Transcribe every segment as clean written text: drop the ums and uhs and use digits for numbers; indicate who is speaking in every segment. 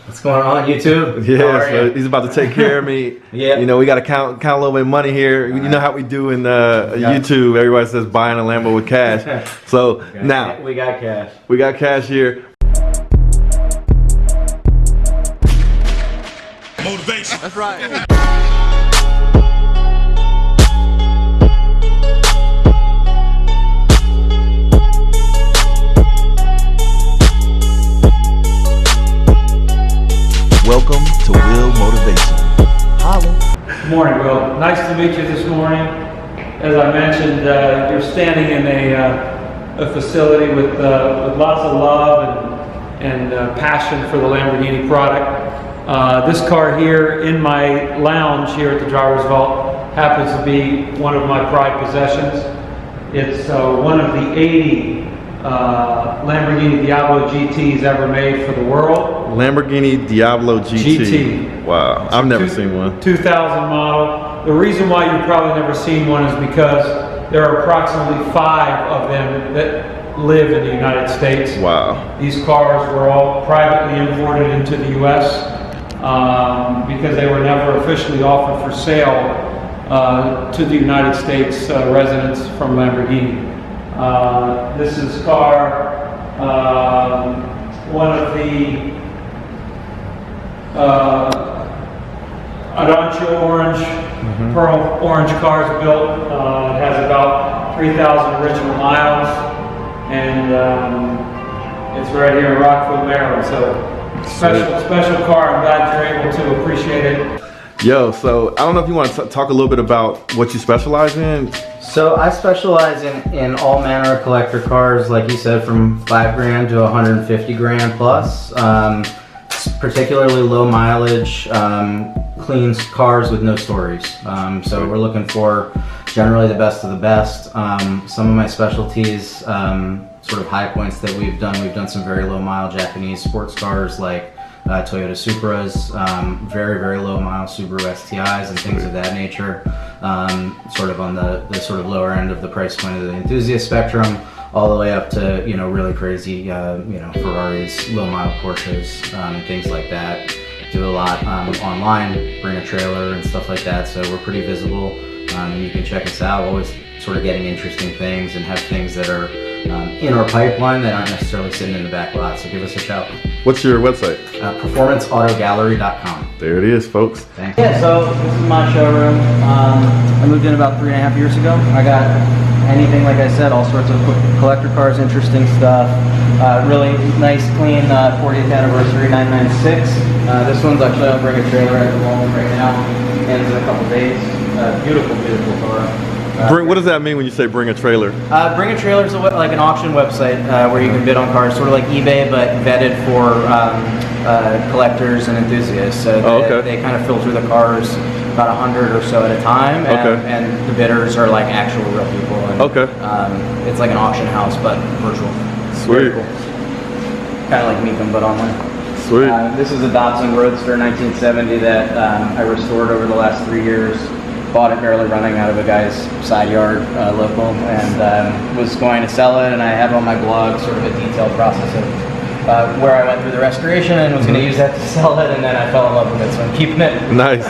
Speaker 1: What's going on, YouTube?
Speaker 2: Yeah, so he's about to take care of me.
Speaker 1: Yeah.
Speaker 2: You know, we got to count a little bit of money here. You know how we do in YouTube. Everybody says buying a Lambo with cash. So now
Speaker 1: we got cash.
Speaker 2: We got cash here.
Speaker 3: Motivation.
Speaker 2: That's right.
Speaker 3: Welcome to Will Motivation. Holla.
Speaker 4: Good morning, Will. Nice to meet you this morning. As I mentioned, you're standing in a facility with lots of love and passion for the Lamborghini product. This car here in my lounge here at the Driver's Vault happens to be one of my prized possessions. It's one of the 80 Lamborghini Diablo GTs ever made for the world.
Speaker 2: Lamborghini Diablo GT. Wow, I've never seen one. 2000
Speaker 4: model. The reason why you've probably never seen one is because there are approximately 5 of them that live in the United States.
Speaker 2: Wow.
Speaker 4: These cars were all privately imported into the U.S. Because they were never officially offered for sale to the United States residents from Lamborghini. This is car, one of the Arancho orange, pearl orange cars built. It has about 3,000 original miles, and it's right here in Rockville, Maryland. So special car. I'm glad you're able to appreciate it.
Speaker 2: Yo, so I don't know if you want to talk a little bit about what you specialize in.
Speaker 1: So I specialize in all manner of collector cars, like you said, from $5 to 150 grand plus. Particularly low mileage, clean cars with no stories. So we're looking for generally the best of the best. Some of my specialties, sort of high points that we've done some very low mile Japanese sports cars like Toyota Supras, very, very low mile Subaru STIs and things of that nature. Sort of on the sort of lower end of the price point of the enthusiast spectrum, all the way up to, you know, really crazy, Ferraris, low mile Porsches, and things like that. Do a lot online, bring a trailer and stuff like that, so we're pretty visible. You can check us out, always sort of getting interesting things and have things that are in our pipeline that aren't necessarily sitting in the back lot, so give us a shout.
Speaker 2: What's your website?
Speaker 1: PerformanceAutoGallery.com.
Speaker 2: There it is, folks.
Speaker 1: Thanks. Yeah, so this is my showroom. I moved in about 3.5 years ago. I got anything, like I said, all sorts of collector cars, interesting stuff. Really nice, clean 40th anniversary 996. This one's actually, I'll bring a trailer at the moment right now. Ends in a couple days. Beautiful, beautiful car.
Speaker 2: What does that mean when you say bring a trailer?
Speaker 1: Bring a trailer is like an auction website where you can bid on cars, sort of like eBay, but vetted for collectors and enthusiasts. So they kind of filter the cars about 100 or so at a time, and the bidders are like actual real people. And, it's like an auction house, but virtual.
Speaker 2: Sweet.
Speaker 1: Cool. Kind of like Meekum, but online.
Speaker 2: Sweet.
Speaker 1: This is a Dobson Roadster 1970 that I restored over the last 3 years. Bought it barely running out of a guy's side yard, local, and was going to sell it, and I have on my blog sort of a detailed process of where I went through the restoration and was going to use that to sell it, and then I fell in love with it, so I'm keeping it.
Speaker 2: Nice.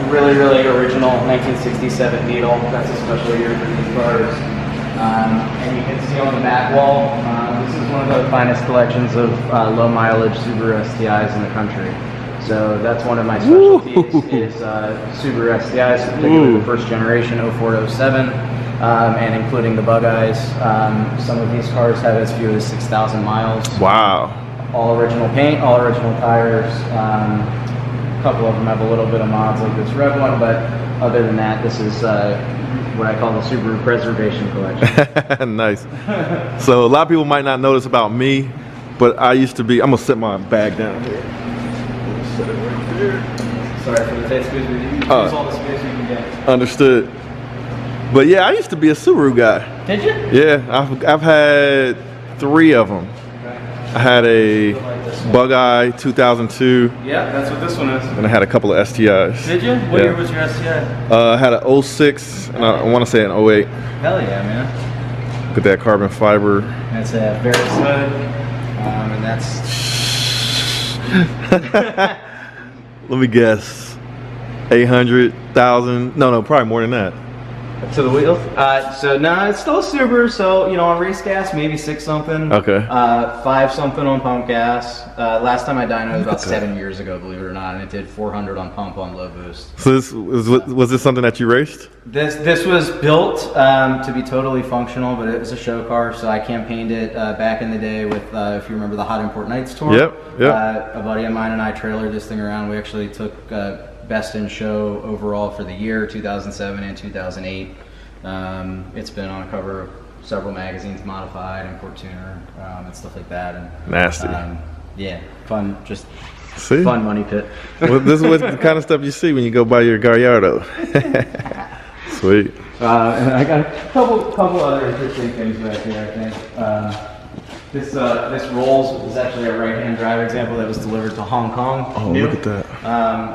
Speaker 1: Really, really original 1967 Beetle. That's a special year for these cars. And you can see on the back wall, this is one of the finest collections of low mileage Subaru STIs in the country. So that's one of my specialties is Subaru STIs, particularly the first generation 04 to 07, and including the bug eyes. Some of these cars have as few as 6,000 miles.
Speaker 2: Wow.
Speaker 1: All original paint, all original tires. A couple of them have a little bit of mods like this red one, but other than that, this is what I call the Subaru Preservation Collection.
Speaker 2: Nice. So a lot of people might not notice about me, but I used to be, I'm gonna set my bag down here. Set it right there.
Speaker 1: Sorry for the tight squeeze, but you can use all the space you can get.
Speaker 2: Understood. But yeah, I used to be a Subaru guy.
Speaker 1: Did you?
Speaker 2: Yeah, I've had 3 of them. I had a Bug Eye 2002.
Speaker 1: Yeah, that's what this one is.
Speaker 2: And I had a couple of STIs.
Speaker 1: Did you? What year was your STI?
Speaker 2: I had an 06, and I want to say an 08.
Speaker 1: Hell yeah, man.
Speaker 2: Look at that carbon fiber.
Speaker 1: That's a Ferris hood, and that's
Speaker 2: Let me guess. 800,000. No, probably more than that.
Speaker 1: To the wheels? So no, it's still a Subaru. So on race gas, maybe 6 something.
Speaker 2: Okay.
Speaker 1: 5 something on pump gas. Last time I dynoed was about 7 years ago, believe it or not, and it did 400 on pump on low boost.
Speaker 2: So was this something that you raced?
Speaker 1: This was built to be totally functional, but it was a show car. So I campaigned it back in the day with, if you remember, the Hot Import Nights tour.
Speaker 2: Yep.
Speaker 1: A buddy of mine and I trailered this thing around. We actually took Best in Show overall for the year 2007 and 2008. It's been on a cover of several magazines, Modified, Import Tuner, and stuff like that. And
Speaker 2: Nasty.
Speaker 1: Yeah, fun, just
Speaker 2: See?
Speaker 1: fun money pit.
Speaker 2: Well, this is the kind of stuff you see when you go buy your Gallardo. Sweet.
Speaker 1: And I got a couple other interesting things back here, I think. This Rolls was actually a right-hand drive example that was delivered to Hong Kong.
Speaker 2: Oh, look at that.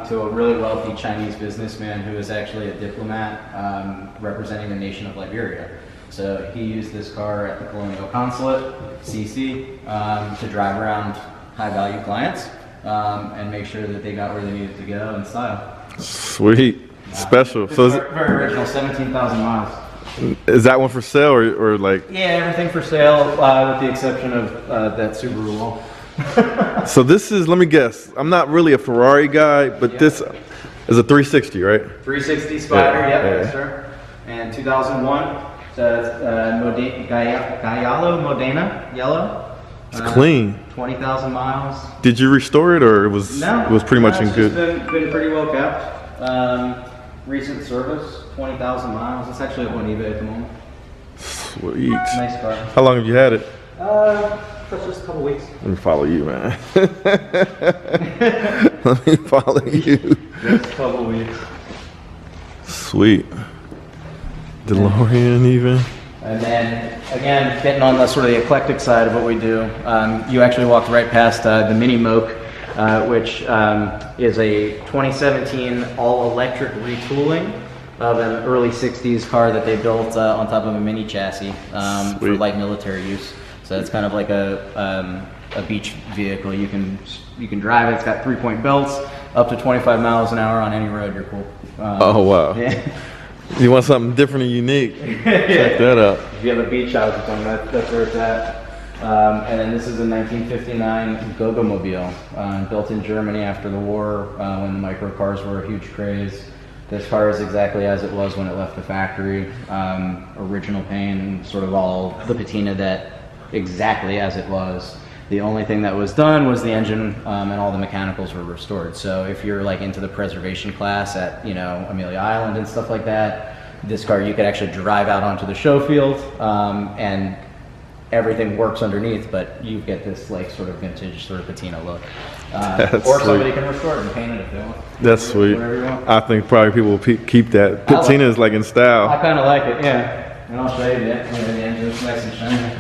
Speaker 1: To a really wealthy Chinese businessman who is actually a diplomat representing the nation of Liberia. So he used this car at the Colonial Consulate, CC, to drive around high-value clients and make sure that they got where they needed to go in style.
Speaker 2: Sweet. Special. So
Speaker 1: very original, 17,000 miles.
Speaker 2: is that one for sale or like?
Speaker 1: Yeah, everything for sale with the exception of that Subaru wall.
Speaker 2: So this is, let me guess, I'm not really a Ferrari guy, but this is a 360, right?
Speaker 1: 360 Spider,
Speaker 2: Yeah,
Speaker 1: yep,
Speaker 2: yeah.
Speaker 1: yes, sir. And 2001, Gallardo Modena yellow.
Speaker 2: It's clean.
Speaker 1: 20,000 miles.
Speaker 2: Did you restore it or it was pretty much in good?
Speaker 1: It's been pretty well kept. Recent service, 20,000 miles. It's actually up on eBay at the moment.
Speaker 2: Sweet.
Speaker 1: Nice car.
Speaker 2: How long have you had it?
Speaker 1: Just a couple weeks.
Speaker 2: Let me follow you, man. Let me follow you.
Speaker 1: Just a couple weeks.
Speaker 2: Sweet. DeLorean even.
Speaker 1: And then, again, getting on the sort of the eclectic side of what we do, you actually walked right past the Mini Moke, which is a 2017 all-electric retooling of an early 60s car that they built on top of a mini chassis for light military use. So it's kind of like a beach vehicle. You can drive it. It's got 3-point belts, up to 25 miles an hour on any road. You're cool.
Speaker 2: Oh, wow.
Speaker 1: Yeah.
Speaker 2: You want something different and unique? Check that out.
Speaker 1: If you have a beach house or something, that's where it's at. And then this is a 1959 Gogomobile, built in Germany after the war when the microcars were a huge craze. This car is exactly as it was when it left the factory. Original paint, sort of all the patina that exactly as it was. The only thing that was done was the engine and all the mechanicals were restored. So if you're like into the preservation class at Amelia Island and stuff like that, this car you could actually drive out onto the show field and everything works underneath, but you get this like sort of vintage sort of patina look. Or somebody can restore it and paint it if they want.
Speaker 2: That's sweet.
Speaker 1: Whatever you want.
Speaker 2: I think probably people will keep that. Patina is like in
Speaker 1: I
Speaker 2: style.
Speaker 1: kind of like it, yeah. And I'll show you that. The engine's nice and shiny.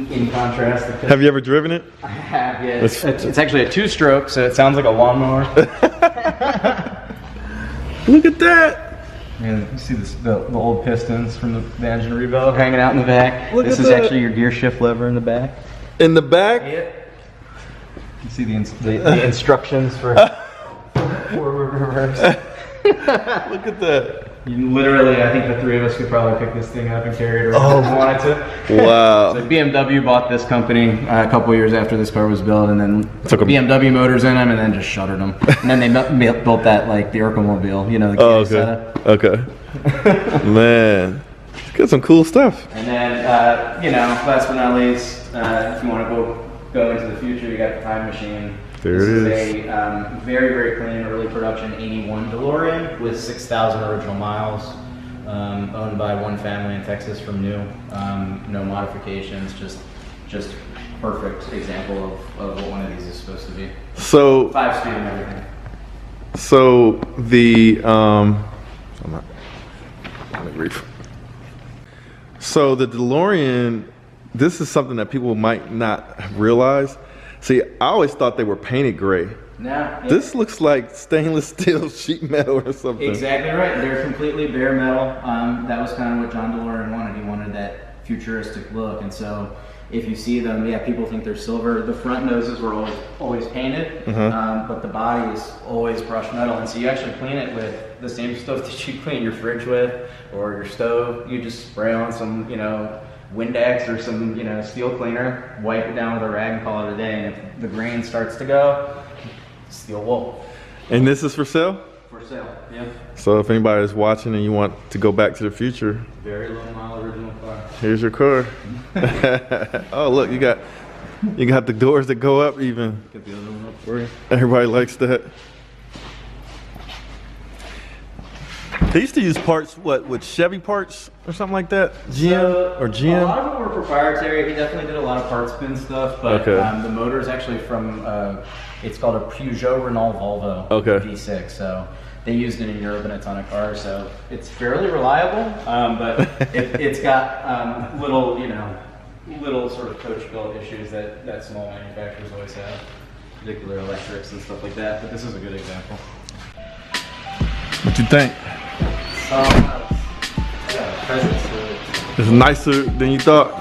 Speaker 1: In contrast,
Speaker 2: Have you ever driven it?
Speaker 1: I have, yeah. It's actually a 2-stroke, so it sounds like a lawnmower.
Speaker 2: Look at that.
Speaker 1: And you see the old pistons from the engine rebuild hanging out in the back.
Speaker 2: Look
Speaker 1: this
Speaker 2: at
Speaker 1: is
Speaker 2: that.
Speaker 1: actually your gear shift lever in the back.
Speaker 2: In the back?
Speaker 1: Yep. You see the instructions for forward reverse.
Speaker 2: Look at that.
Speaker 1: You literally, I think the 3 of us could probably pick this thing up and carry it around if we wanted to.
Speaker 2: Wow.
Speaker 1: So BMW bought this company a couple years after this car was built, and then
Speaker 2: Took
Speaker 1: put BMW motors in them, and then just shuttered them. And then they built that like the Urcomobile, the Kia setup.
Speaker 2: Okay. Man, it's got some cool stuff.
Speaker 1: And then, last but not least, if you want to go into the future, you got the Time Machine.
Speaker 2: There
Speaker 1: this
Speaker 2: it
Speaker 1: is
Speaker 2: is.
Speaker 1: a very, very clean early production 81 DeLorean with 6,000 original miles, owned by one family in Texas from new. No modifications, just perfect example of what one of these is supposed to be.
Speaker 2: So
Speaker 1: 5-speed and everything.
Speaker 2: So the So the DeLorean, this is something that people might not realize. See, I always thought they were painted gray.
Speaker 1: No. Yeah.
Speaker 2: This looks like stainless steel sheet metal or something.
Speaker 1: Exactly right. They're completely bare metal. That was kind of what John DeLorean wanted. He wanted that futuristic look, and so if you see them, yeah, people think they're silver. The front noses were always painted, but the body is always brushed metal. And so you actually clean it with the same stuff that you clean your fridge with or your stove. You just spray on some, you know, Windex or some, you know, steel cleaner, wipe it down with a rag and call it a day. And if the grain starts to go, steel wool.
Speaker 2: And this is for sale?
Speaker 1: For sale, yeah.
Speaker 2: So if anybody is watching and you want to go back to the future,
Speaker 1: Very low mile original car.
Speaker 2: here's your car. Oh, look, you got the doors that go up even.
Speaker 1: Get the other one up for you.
Speaker 2: Everybody likes that. They used to use parts, what, with Chevy parts or something like that? GM or
Speaker 1: A
Speaker 2: GM?
Speaker 1: lot of them were proprietary. He definitely did a lot of parts bin stuff, but
Speaker 2: Okay.
Speaker 1: the motor is actually from, it's called a Peugeot Renault Volvo V6. So they used it in Europe in a ton of cars. So it's fairly reliable, but it's got little, you know, little sort of coach built issues that small manufacturers always have, particular electrics and stuff like that. But this is a good example.
Speaker 2: What you think?
Speaker 1: Yeah, presents to it.
Speaker 2: It's nicer than you thought?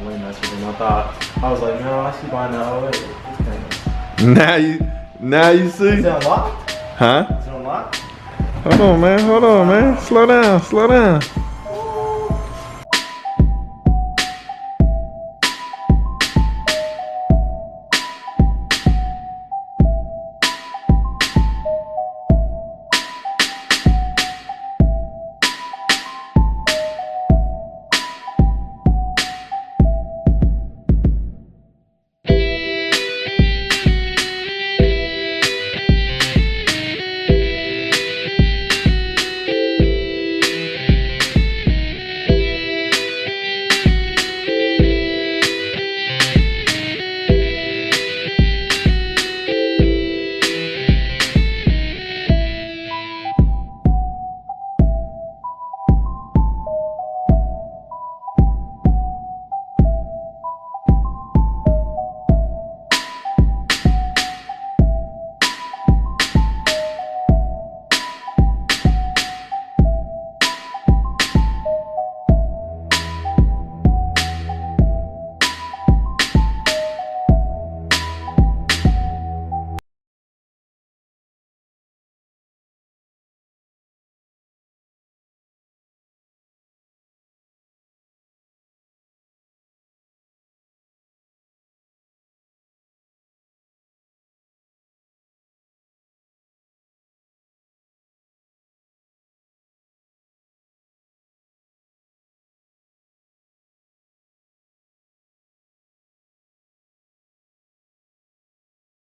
Speaker 1: Way nicer than I thought. I was like, no, I see buying that. Wait, it's kind of.
Speaker 2: Now you see?
Speaker 1: Is it unlocked?
Speaker 2: Huh?
Speaker 1: Is it unlocked?
Speaker 2: Hold on, man. Slow down.